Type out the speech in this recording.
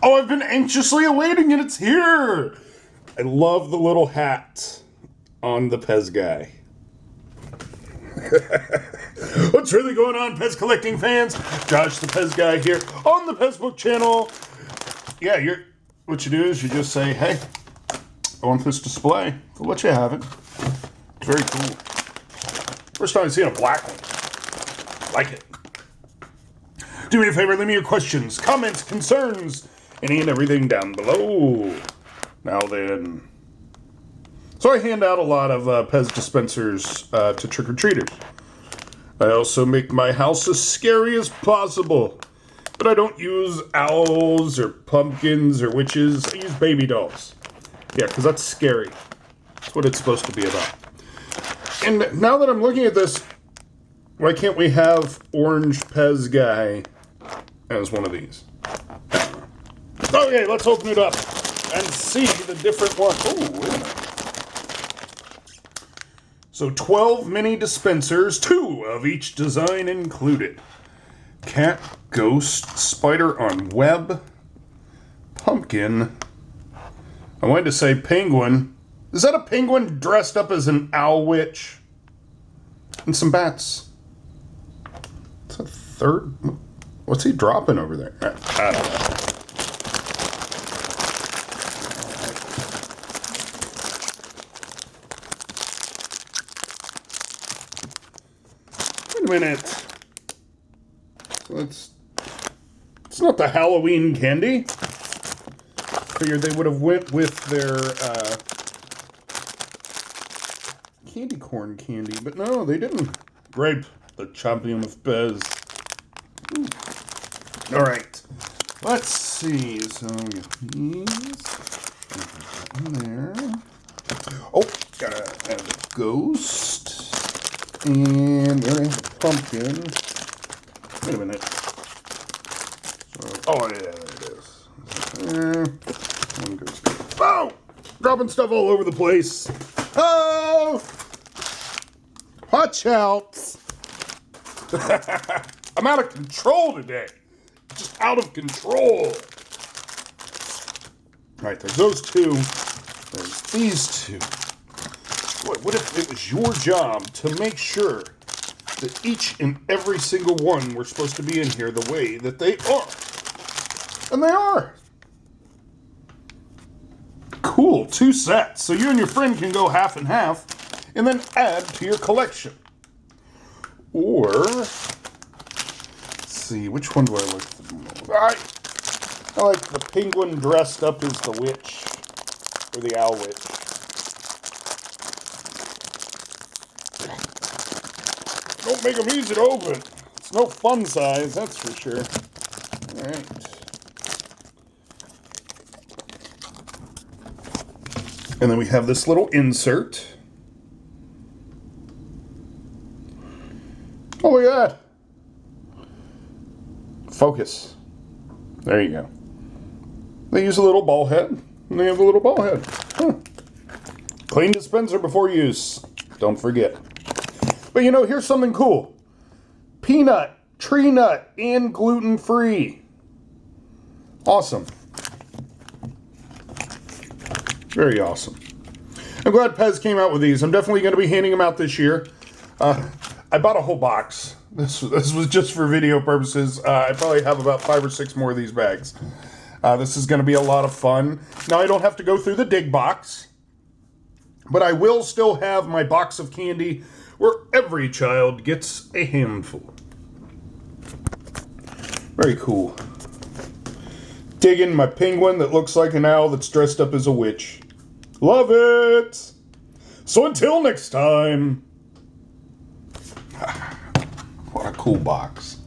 Oh, I've been anxiously awaiting it. It's here. I love the little hat on the PEZ guy. What's really going on, PEZ collecting fans? Josh the PEZ guy here on the PEZ Book channel. Yeah, what you do is you just say, hey, I want this display. They'll let you have it. It's very cool. First time I've seen a black one. Like it. Do me a favor, leave me your questions, comments, concerns, any and everything down below. Now then. So I hand out a lot of PEZ dispensers to trick-or-treaters. I also make my house as scary as possible. But I don't use owls or pumpkins or witches. I use baby dolls. Yeah, because that's scary. That's what it's supposed to be about. And now that I'm looking at this, why can't we have Orange PEZ guy as one of these? Okay, let's open it up and see the different ones. Oh, wait a minute. So 12 mini dispensers, 2 of each design included. Cat, ghost, spider on web, pumpkin. I wanted to say penguin. Is that a penguin dressed up as an owl witch? And some bats. Is that third? What's he dropping over there? I don't know. Wait a minute. So it's not the Halloween candy. Figured they would have went with their candy corn candy, but no, they didn't. Grape, the champion of PEZ. All right, let's see. So we have these in there. Oh, gotta add a ghost, and we already have a pumpkin. Wait a minute. So, oh yeah, there it is. One goes. Oh! Dropping stuff all over the place. Oh! Watch out! I'm out of control today. Just out of control. Alright, there's those two. There's these two. What if it was your job to make sure that each and every single one were supposed to be in here the way that they are? And they are. Cool, 2 sets. So you and your friend can go half and half and then add to your collection. Or, let's see, which one do I like the most? I like the penguin dressed up as the witch, or the owl witch. Don't make them easy to open. It's no fun size, that's for sure. Alright. And then we have this little insert. Oh, look at that. Focus. There you go. They use a little ball head, and they have a little ball head. Huh. Clean dispenser before use. Don't forget. But you know, here's something cool. Peanut, tree nut, and gluten-free. Awesome. Very awesome. I'm glad PEZ came out with these. I'm definitely going to be handing them out this year. I bought a whole box. This was just for video purposes. I probably have about 5 or 6 more of these bags. This is going to be a lot of fun. Now, I don't have to go through the dig box, but I will still have my box of candy where every child gets a handful. Very cool. Digging my penguin that looks like an owl that's dressed up as a witch. Love it! So until next time. What a cool box.